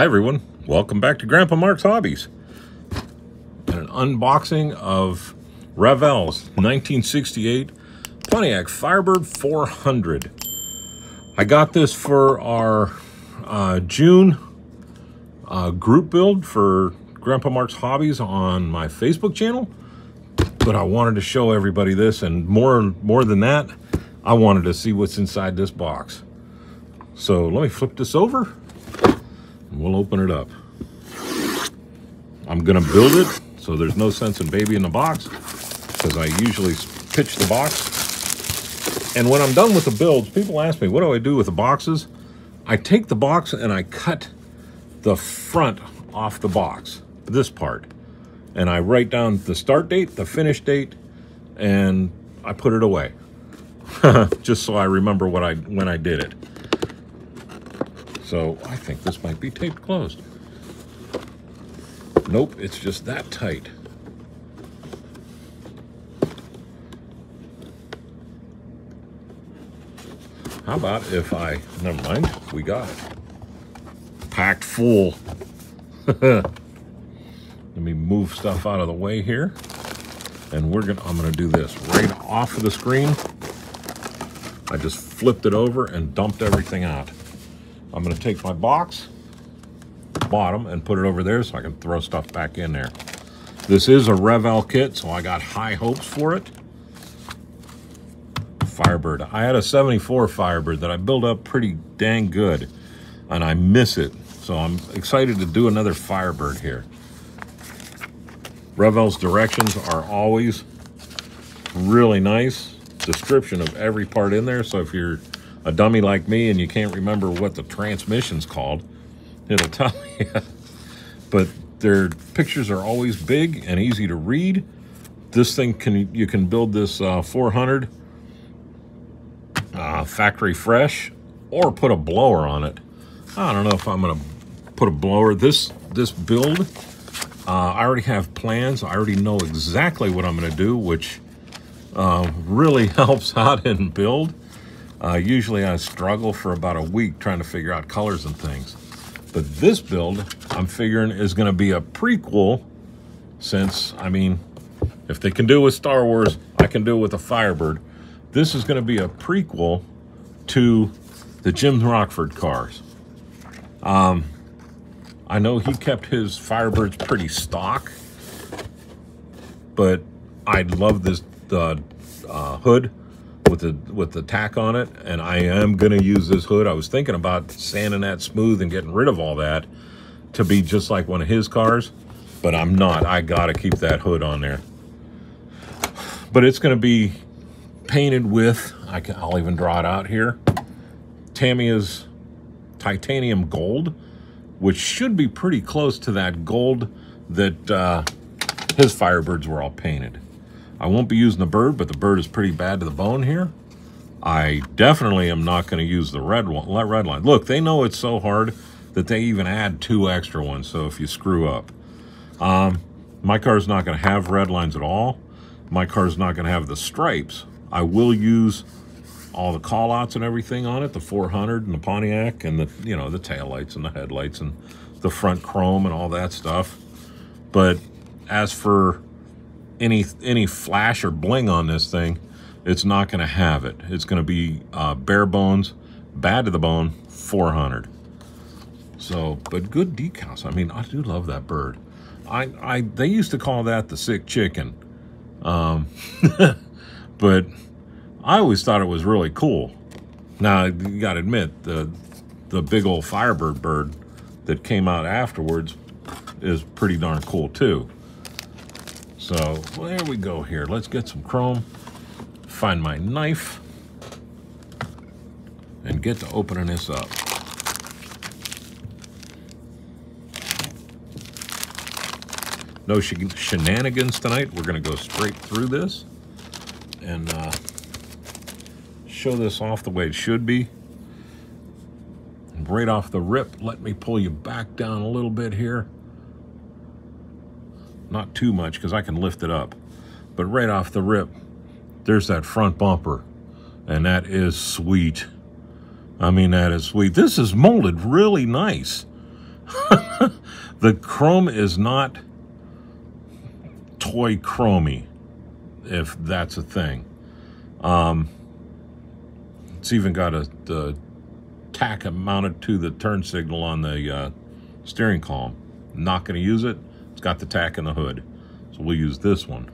Hi everyone, welcome back to Grandpa Mark's Hobbies. And an unboxing of Revell's 1968 Pontiac Firebird 400. I got this for our June group build for Grandpa Mark's Hobbies on my Facebook channel. But I wanted to show everybody this, and more than that, I wanted to see what's inside this box. So let me flip this over. We'll open it up. I'm gonna build it, so there's no sense in baby in the box, because I usually pitch the box. And when I'm done with the builds, people ask me, what do I do with the boxes? I take the box and I cut the front off the box, this part. And I write down the start date, the finish date, and I put it away. Just so I remember when I did it. So I think this might be taped closed. Nope, it's just that tight. How about if never mind, we got it. Packed full. Let me move stuff out of the way here. And I'm gonna do this right off of the screen. I just flipped it over and dumped everything out. I'm gonna take my box, bottom, and put it over there so I can throw stuff back in there. This is a Revell kit, so I got high hopes for it. Firebird. I had a 74 Firebird that I built up pretty dang good, and I miss it. So I'm excited to do another Firebird here. Revell's directions are always really nice. Description of every part in there, so if you're a dummy like me and you can't remember what the transmission's called, it'll tell you. But their pictures are always big and easy to read. This thing you can build this 400 factory fresh, or put a blower on it. I don't know if I'm gonna put a blower. This build, I already have plans. I already know exactly what I'm gonna do, which really helps out in build. Usually I struggle for about a week trying to figure out colors and things. But this build, I'm figuring, is going to be a prequel, since, I mean, if they can do it with Star Wars, I can do it with a Firebird. This is going to be a prequel to the Jim Rockford cars. I know he kept his Firebirds pretty stock, but I love this hood with the tack on it, and I am gonna use this hood. I was thinking about sanding that smooth and getting rid of all that to be just like one of his cars, but I'm not. I gotta keep that hood on there. But it's gonna be painted with, I'll even draw it out here, Tamiya's titanium gold, which should be pretty close to that gold that his Firebirds were all painted. I won't be using the bird, but the bird is pretty bad to the bone here. I definitely am not going to use the red line. Look, they know it's so hard that they even add 2 extra ones, so if you screw up. My car's not going to have red lines at all. My car's not going to have the stripes. I will use all the call-outs and everything on it, the 400 and the Pontiac, and the taillights and the headlights and the front chrome and all that stuff. But as for any flash or bling on this thing, it's not going to have it. It's going to be bare bones, bad to the bone, 400. So, but good decals. I mean, I do love that bird. They used to call that the sick chicken, but I always thought it was really cool. Now you got to admit, the big old Firebird bird that came out afterwards is pretty darn cool too. So, well, there we go here. Let's get some chrome, find my knife, and get to opening this up. No shenanigans tonight. We're going to go straight through this and show this off the way it should be. And right off the rip, let me pull you back down a little bit here. Not too much, because I can lift it up. But right off the rip, there's that front bumper. And that is sweet. I mean, that is sweet. This is molded really nice. The chrome is not toy chromy, if that's a thing. It's even got the tack mounted to the turn signal on the steering column. Not going to use it. It's got the tack in the hood, so we'll use this one.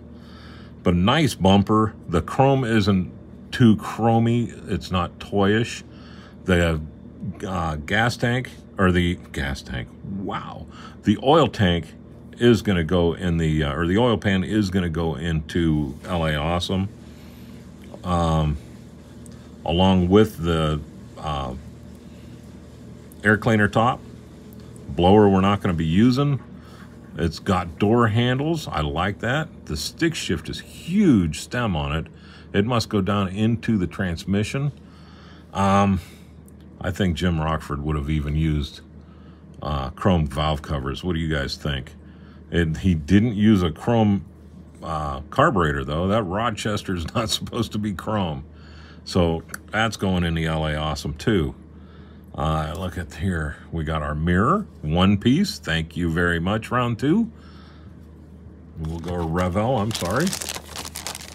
But nice bumper. The chrome isn't too chromy. It's not toyish. The gas tank, or the gas tank, wow. The oil tank is going to go in the, or the oil pan is going to go into LA Awesome. Along with the air cleaner top. Blower we're not going to be using. It's got door handles. I like that. The stick shift is huge stem on it. It must go down into the transmission. I think Jim Rockford would have even used chrome valve covers. What do you guys think? He didn't use a chrome carburetor, though. That Rochester is not supposed to be chrome. So that's going in the LA Awesome, too. Look at here. We got our mirror. One piece. Thank you very much, round two. We'll go Revell. I'm sorry.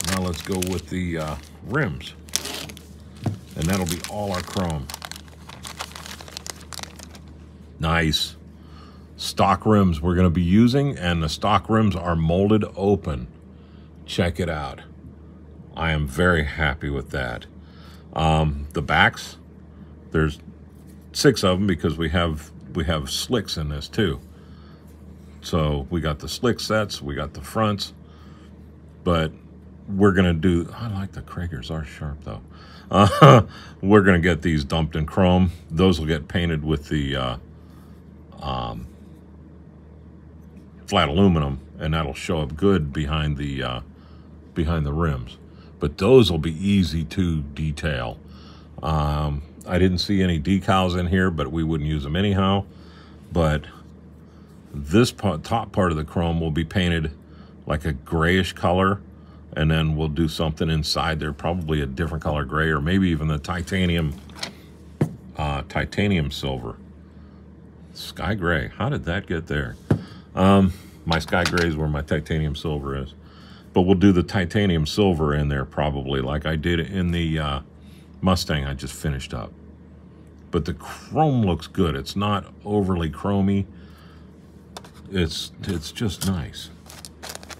Now let's go with the rims. And that'll be all our chrome. Nice. Stock rims we're going to be using, and the stock rims are molded open. Check it out. I am very happy with that. The backs, there's 6 of them because we have slicks in this too. So we got the slick sets, we got the fronts, but we're gonna do, I like the Kragers, are sharp though. We're gonna get these dumped in chrome. Those will get painted with the flat aluminum, and that'll show up good behind the rims. But those will be easy to detail. I didn't see any decals in here, but we wouldn't use them anyhow. But this top part of the chrome will be painted like a grayish color, and then we'll do something inside there, probably a different color gray, or maybe even the titanium silver. Sky gray, how did that get there? My sky gray is where my titanium silver is. But we'll do the titanium silver in there probably, like I did in the Mustang I just finished up. But the chrome looks good. It's not overly chromy. It's just nice.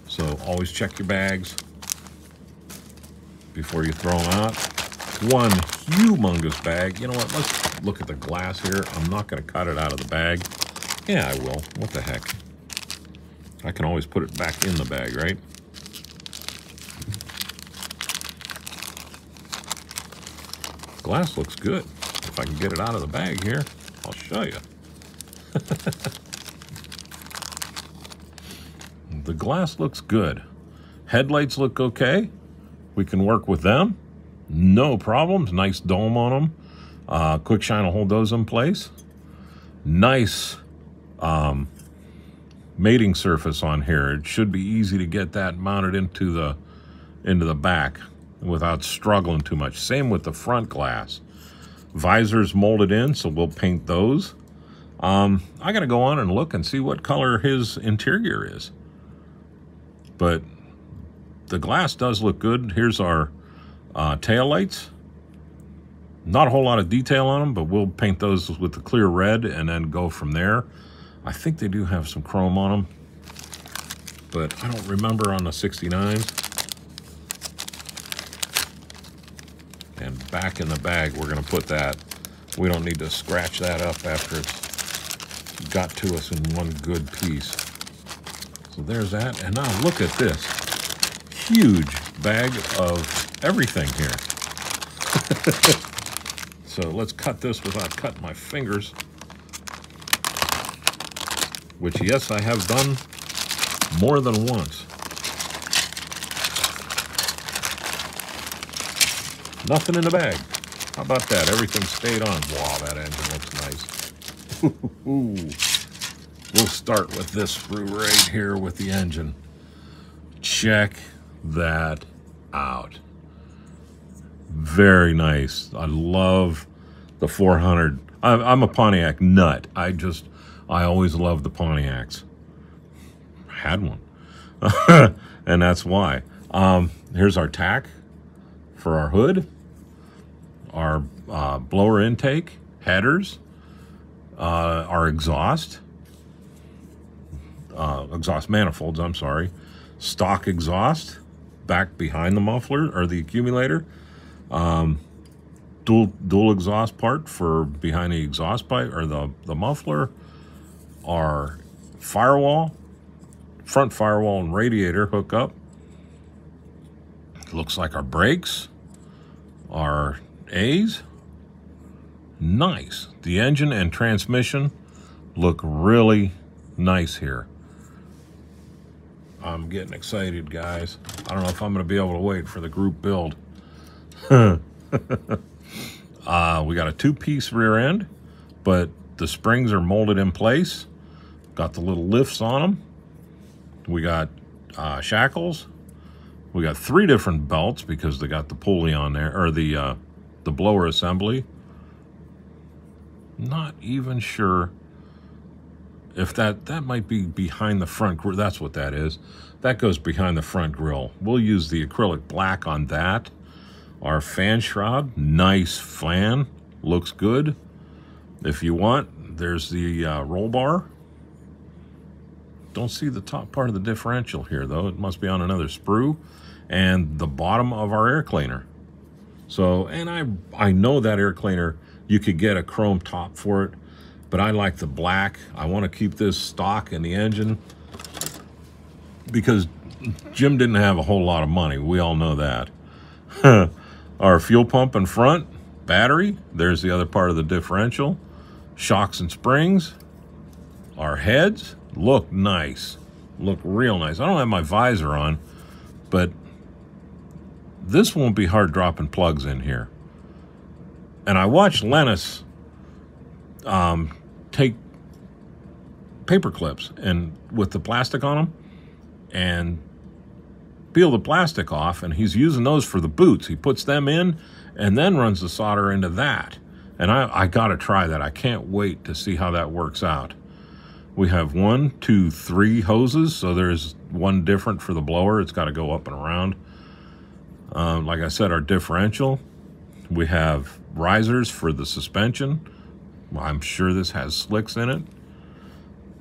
So always check your bags before you throw them out. One humongous bag. You know what? Let's look at the glass here. I'm not going to cut it out of the bag. Yeah, I will. What the heck? I can always put it back in the bag, right? Glass looks good. If I can get it out of the bag here, I'll show you. The glass looks good. Headlights look okay. We can work with them. No problems. Nice dome on them. Quick shine will hold those in place. Nice mating surface on here. It should be easy to get that mounted into the back without struggling too much. Same with the front glass. Visors molded in, so we'll paint those. I gotta go on and look and see what color his interior is. But the glass does look good. Here's our tail lights. Not a whole lot of detail on them, but we'll paint those with the clear red and then go from there. I think they do have some chrome on them, but I don't remember on the 69s. And back in the bag, we're going to put that. We don't need to scratch that up after it's got to us in one good piece. So there's that. And now look at this. Huge bag of everything here. So let's cut this without cutting my fingers. Which, yes, I have done more than once. Nothing in the bag. How about that? Everything stayed on. Wow, that engine looks nice. We'll start with this screw right here with the engine. Check that out. Very nice. I love the 400. I'm a Pontiac nut. I just I always loved the Pontiacs. I had one. And that's why. Here's our tack for our hood, our blower intake, headers, our exhaust manifolds, I'm sorry, stock exhaust back behind the muffler or the accumulator, dual exhaust part for behind the exhaust pipe or the muffler, our firewall, front firewall and radiator hookup. Looks like our brakes, our A's. Nice. The engine and transmission look really nice here. I'm getting excited, guys. I don't know if I'm going to be able to wait for the group build. We got a two-piece rear end, but the springs are molded in place. Got the little lifts on them. We got shackles. We got 3 different belts because they got the pulley on there, or the blower assembly. Not even sure if that might be behind the front grill. That's what that is. That goes behind the front grill. We'll use the acrylic black on that. Our fan shroud, nice fan, looks good. If you want, there's the roll bar. Don't see the top part of the differential here, though. It must be on another sprue. And the bottom of our air cleaner. So, and I know that air cleaner, you could get a chrome top for it, but I like the black. I want to keep this stock in the engine because Jim didn't have a whole lot of money. We all know that. Our fuel pump in front, battery, there's the other part of the differential, shocks and springs. Our heads look nice, look real nice. I don't have my visor on, but this won't be hard dropping plugs in here. And I watched Lennis take paper clips and with the plastic on them and peel the plastic off, and he's using those for the boots. He puts them in and then runs the solder into that. And I got to try that. I can't wait to see how that works out. We have 1, 2, 3 hoses, so there's one different for the blower. It's got to go up and around. Like I said, our differential. We have risers for the suspension. I'm sure this has slicks in it.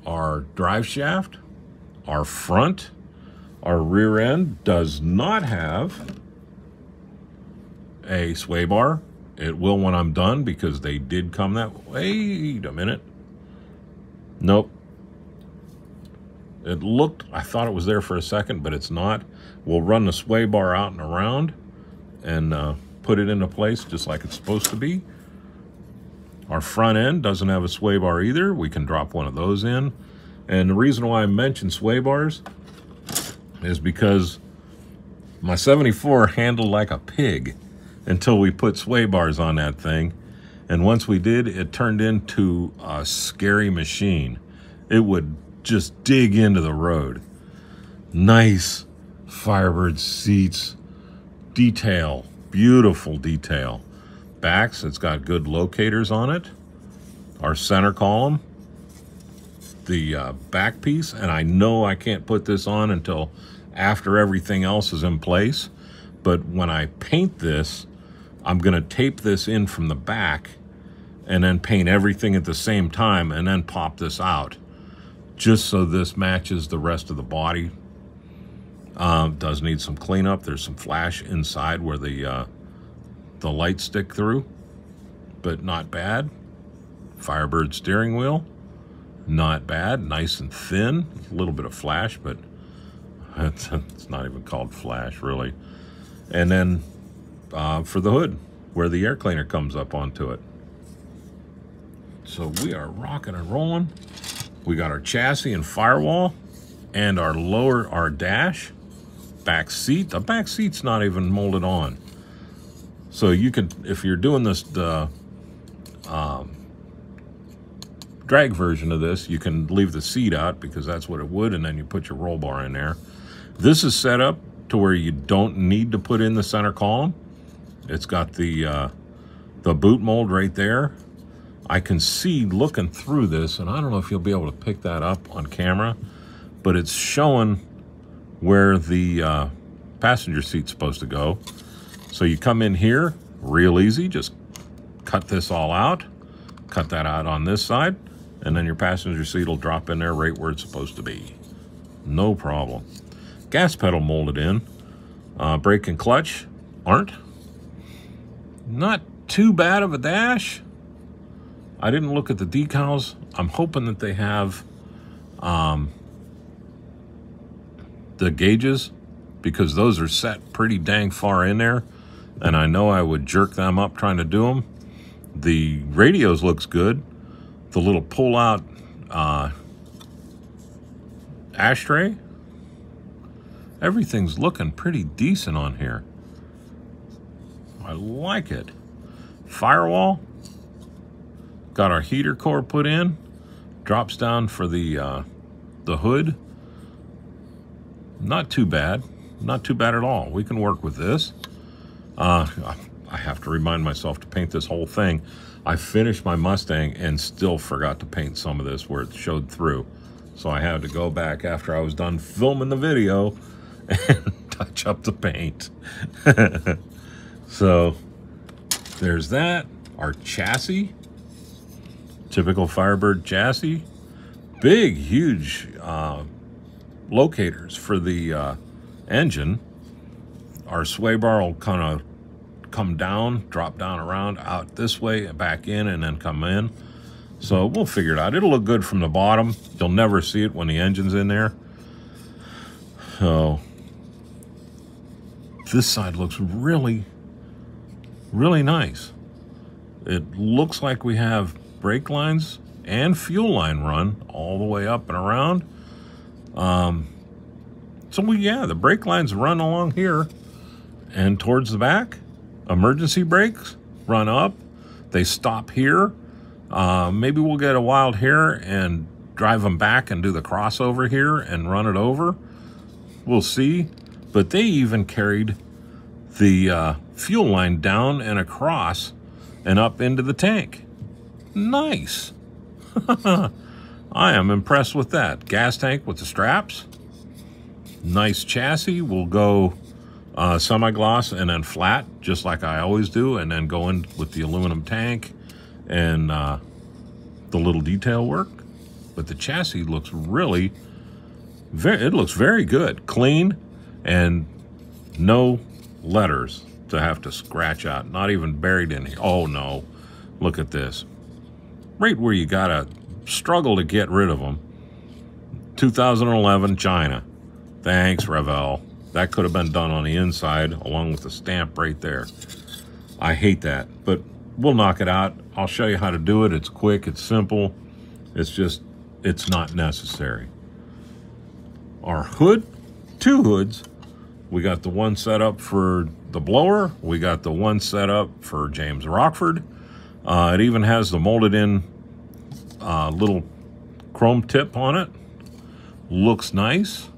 Our drive shaft, our front, our rear end does not have a sway bar. It will when I'm done because they did come that way. Wait a minute. Nope. It looked, I thought it was there for a second, but it's not. We'll run the sway bar out and around and put it into place just like it's supposed to be. Our front end doesn't have a sway bar either. We can drop one of those in. And the reason why I mentioned sway bars is because my 74 handled like a pig until we put sway bars on that thing. And once we did, it turned into a scary machine. It would just dig into the road. Nice Firebird seats. Detail, beautiful detail. Backs, it's got good locators on it. Our center column, the back piece, and I know I can't put this on until after everything else is in place, but when I paint this, I'm gonna tape this in from the back and then paint everything at the same time and then pop this out, just so this matches the rest of the body. Does need some cleanup. There's some flash inside where the lights stick through, but not bad. Firebird steering wheel, not bad. Nice and thin. A little bit of flash, but it's not even called flash, really. And then for the hood, where the air cleaner comes up onto it. So we are rocking and rolling. We got our chassis and firewall and our dash, back seat. The back seat's not even molded on. So you can, if you're doing this, the drag version of this, you can leave the seat out because that's what it would, and then you put your roll bar in there. This is set up to where you don't need to put in the center column. It's got the boot mold right there. I can see looking through this, and I don't know if you'll be able to pick that up on camera, but it's showing where the passenger seat's supposed to go. So you come in here, real easy, just cut this all out, cut that out on this side, and then your passenger seat will drop in there right where it's supposed to be. No problem. Gas pedal molded in. Brake and clutch aren't. Not too bad of a dash. I didn't look at the decals. I'm hoping that they have the gauges, because those are set pretty dang far in there, and I know I would jerk them up trying to do them. The radios looks good. The little pull-out ashtray, everything's looking pretty decent on here. I like it. Firewall, got our heater core put in, drops down for the hood. Not too bad. Not too bad at all. We can work with this. I have to remind myself to paint this whole thing. I finished my Mustang and still forgot to paint some of this where it showed through. So I had to go back after I was done filming the video and touch up the paint. So there's that. Our chassis, typical Firebird chassis. Big, huge locators for the engine. Our sway bar will kind of come down, drop down around, out this way, back in, and then come in. So we'll figure it out. It'll look good from the bottom. You'll never see it when the engine's in there. So this side looks really, really nice. It looks like we have brake lines and fuel line run all the way up and around. Yeah, the brake lines run along here and towards the back. Emergency brakes run up. They stop here. Maybe we'll get a wild hair and drive them back and do the crossover here and run it over. We'll see. But they even carried the fuel line down and across and up into the tank. Nice. I am impressed with that. Gas tank with the straps. Nice chassis. We'll go semi-gloss and then flat, just like I always do, and then go in with the aluminum tank and the little detail work. But the chassis looks really, it looks very good. Clean, and no letters to have to scratch out. Not even buried in here. Oh, no. Look at this. Right where you got to struggle to get rid of them. 2011 China. Thanks, Revell. That could have been done on the inside along with the stamp right there. I hate that, but we'll knock it out. I'll show you how to do it. It's quick, it's simple. It's just, it's not necessary. Our hood, two hoods. We got the one set up for the blower. We got the one set up for James Rockford. It even has the molded in little chrome tip on it. Looks nice.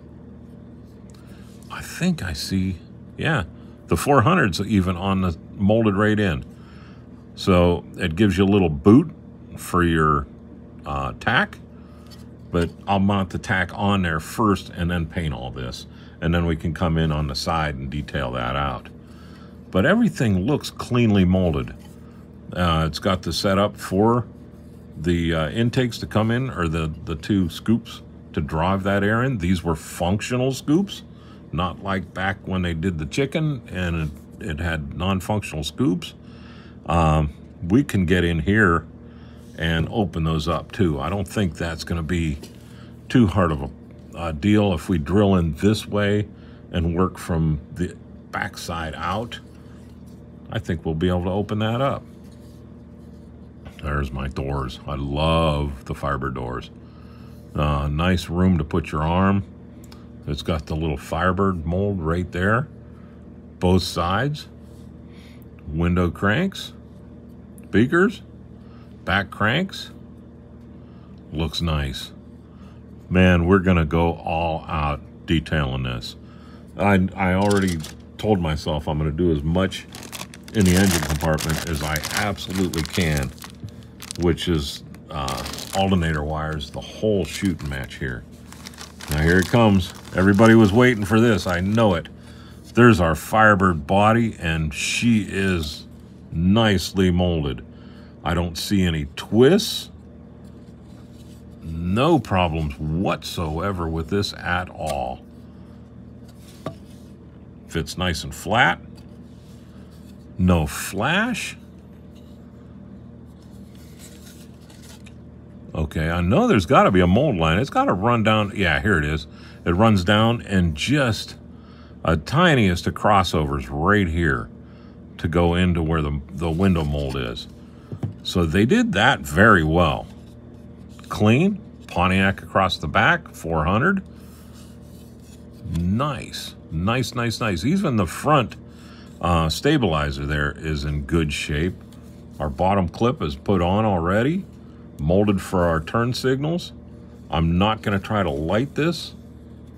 I think I see, yeah, the 400's even on the molded right in. So it gives you a little boot for your tack, but I'll mount the tack on there first and then paint all this. And then we can come in on the side and detail that out. But everything looks cleanly molded. It's got the setup for the intakes to come in, or the two scoops to drive that air in. These were functional scoops. Not like back when they did the chicken and it had non-functional scoops. We can get in here and open those up too. I don't think that's going to be too hard of a deal if we drill in this way and work from the backside out. I think we'll be able to open that up. There's my doors. I love the Firebird doors. Nice room to put your arm. It's got the little Firebird mold right there. Both sides. Window cranks. Beakers. Back cranks. Looks nice. Man, we're going to go all out detailing this. I already told myself I'm going to do as much in the engine compartment as I absolutely can. which is alternator wires, the whole shooting match here. Now here it comes. Everybody was waiting for this. I know it. There's our Firebird body, and she is nicely molded. I don't see any twists. No problems whatsoever with this at all. Fits nice and flat. No flash. Okay, I know there's got to be a mold line. It's got to run down. Yeah, here it is. It runs down, and just a tiniest of crossovers right here to go into where the window mold is. So they did that very well. Clean. Pontiac across the back, 400. Nice. Nice, nice, nice. Even the front stabilizer there is in good shape. Our bottom clip is put on already. Molded for our turn signals. I'm not going to try to light this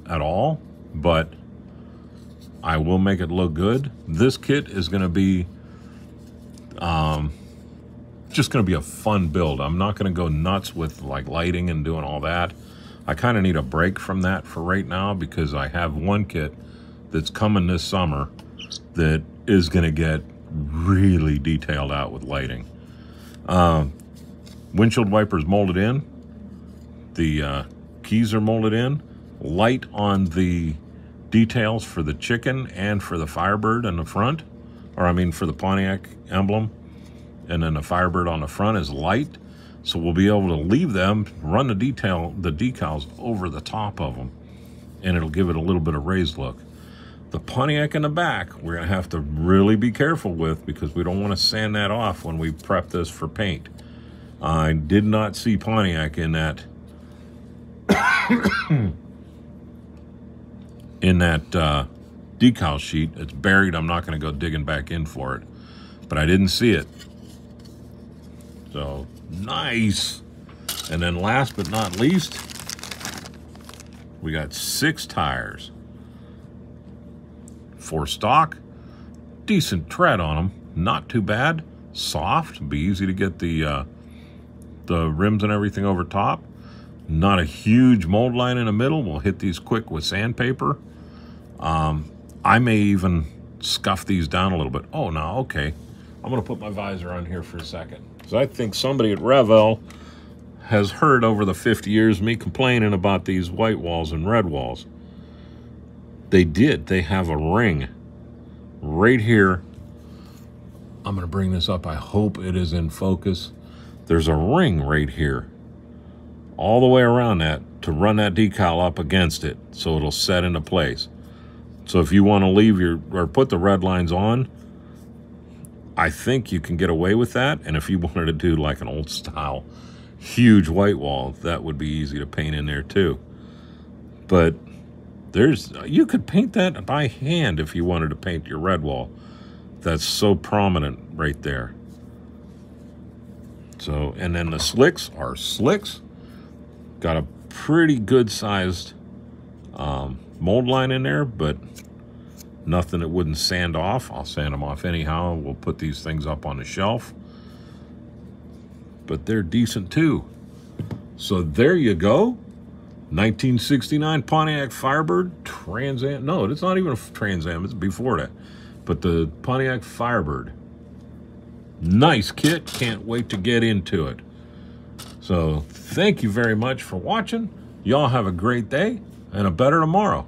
at all, but I will make it look good. This kit is going to be just going to be a fun build. I'm not going to go nuts with like lighting and doing all that. I kind of need a break from that for right now because I have one kit that's coming this summer that is going to get really detailed out with lighting. Windshield wipers molded in. The keys are molded in. Light on the details for the chicken and for the Firebird in the front. Or I mean for the Pontiac emblem. And then the Firebird on the front is light. So we'll be able to leave them, run the decals over the top of them. And it'll give it a little bit of raised look. The Pontiac in the back, we're going to have to really be careful with because we don't want to sand that off when we prep this for paint. I did not see Pontiac in that decal sheet. It's buried. I'm not going to go digging back in for it, but I didn't see it. So nice. And then last but not least, we got 6 tires. 4 stock, decent tread on them, not too bad, soft, be easy to get the rims and everything over top. Not a huge mold line in the middle. We'll hit these quick with sandpaper. I may even scuff these down a little bit. Oh, no, okay. I'm going to put my visor on here for a second. So I think somebody at Revell has heard over the 50 years me complaining about these white walls and red walls. They did. They have a ring right here. I'm going to bring this up. I hope it is in focus. There's a ring right here all the way around that to run that decal up against it so it'll set into place. So if you want to leave or put the red lines on, I think you can get away with that. And if you wanted to do like an old style huge white wall, that would be easy to paint in there too. But you could paint that by hand if you wanted to paint your red wall. That's so prominent right there. So, and then the slicks are slicks. Got a pretty good sized mold line in there, but nothing that wouldn't sand off. I'll sand them off anyhow. We'll put these things up on the shelf. But they're decent too. So there you go. 1969 Pontiac Firebird Trans Am. No, it's not even a Trans Am. It's before that. But the Pontiac Firebird. Nice kit. Can't wait to get into it. So thank you very much for watching. Y'all have a great day and a better tomorrow.